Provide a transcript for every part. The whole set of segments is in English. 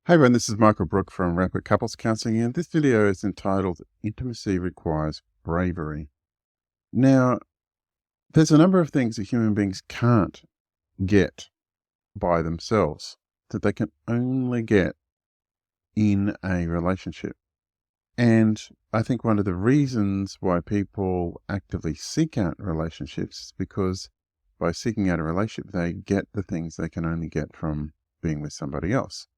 Hey everyone, this is Michael Brook from Rapid Couples Counseling, and this video is entitled Intimacy Requires Bravery. Now, there's a number of things that human beings can't get by themselves that they can only get in a relationship. And I think one of the reasons why people actively seek out relationships is because by seeking out a relationship, they get the things they can only get from being with somebody else.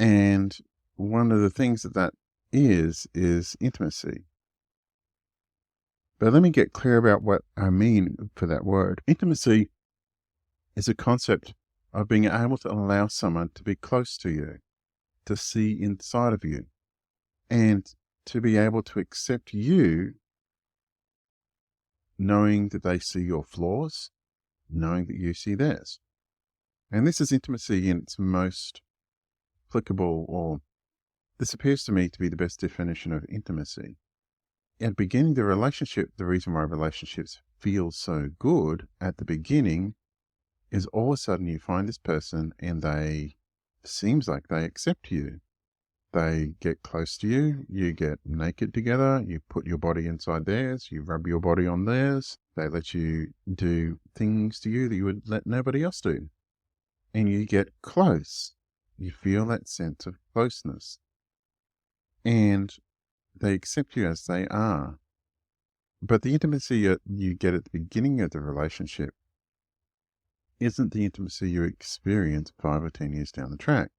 And one of the things that is intimacy. But let me get clear about what I mean for that word. Intimacy is a concept of being able to allow someone to be close to you, to see inside of you, and to be able to accept you, knowing that they see your flaws, knowing that you see theirs. And this is intimacy in its most applicable, or this appears to me to be the best definition of intimacy. At the beginning of the relationship, the reason why relationships feel so good at the beginning is all of a sudden you find this person and seems like they accept you. They get close to you, you get naked together, you put your body inside theirs, you rub your body on theirs, they let you do things to you that you would let nobody else do. And you get close. You feel that sense of closeness. And they accept you as they are. But the intimacy you get at the beginning of the relationship isn't the intimacy you experience 5 or 10 years down the track.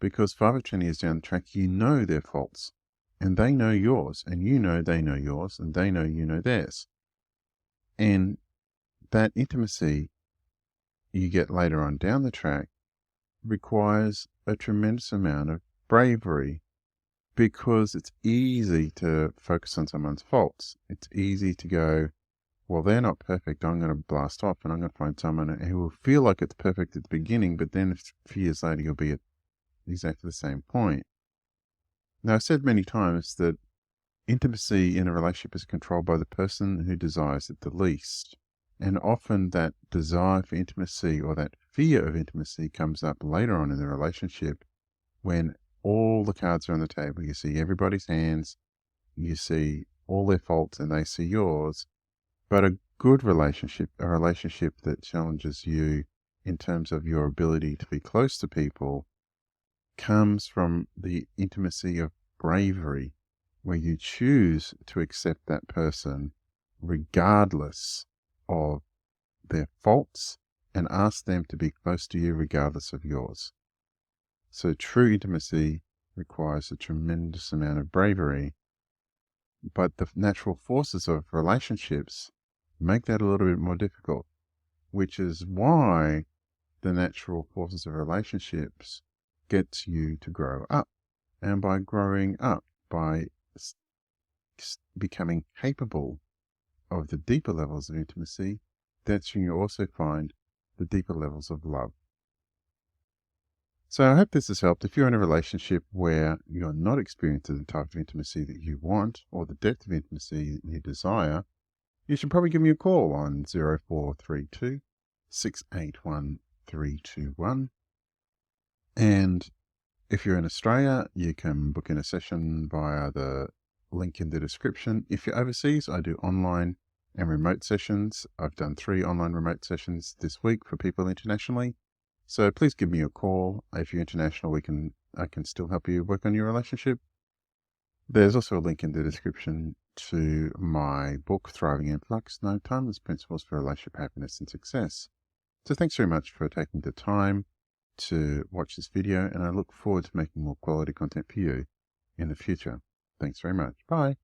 Because 5 or 10 years down the track, you know their faults. And they know yours. And you know they know yours. And they know you know theirs. And that intimacy you get later on down the track requires a tremendous amount of bravery, because it's easy to focus on someone's faults. It's easy to go, well, they're not perfect. I'm going to blast off and I'm going to find someone who will feel like it's perfect at the beginning, but then a few years later, you'll be at exactly the same point. Now, I've said many times that intimacy in a relationship is controlled by the person who desires it the least. And often that desire for intimacy or that fear of intimacy comes up later on in the relationship when all the cards are on the table. You see everybody's hands, you see all their faults and they see yours. But a good relationship, a relationship that challenges you in terms of your ability to be close to people, comes from the intimacy of bravery, where you choose to accept that person regardless of their faults and ask them to be close to you regardless of yours. So true intimacy requires a tremendous amount of bravery, but the natural forces of relationships make that a little bit more difficult, which is why the natural forces of relationships gets you to grow up. And by growing up, by becoming capable of the deeper levels of intimacy, that's when you also find the deeper levels of love. So I hope this has helped. If you're in a relationship where you're not experiencing the type of intimacy that you want or the depth of intimacy you desire, you should probably give me a call on 0432 681 321. And if you're in Australia, you can book in a session via the link in the description. If you're overseas, I do online and remote sessions. I've done 3 online remote sessions this week for people internationally. So please give me a call. If you're international, I can still help you work on your relationship. There's also a link in the description to my book, Thriving in Flux, 9 Timeless Principles for Relationship Happiness and Success. So thanks very much for taking the time to watch this video, and I look forward to making more quality content for you in the future. Thanks very much. Bye.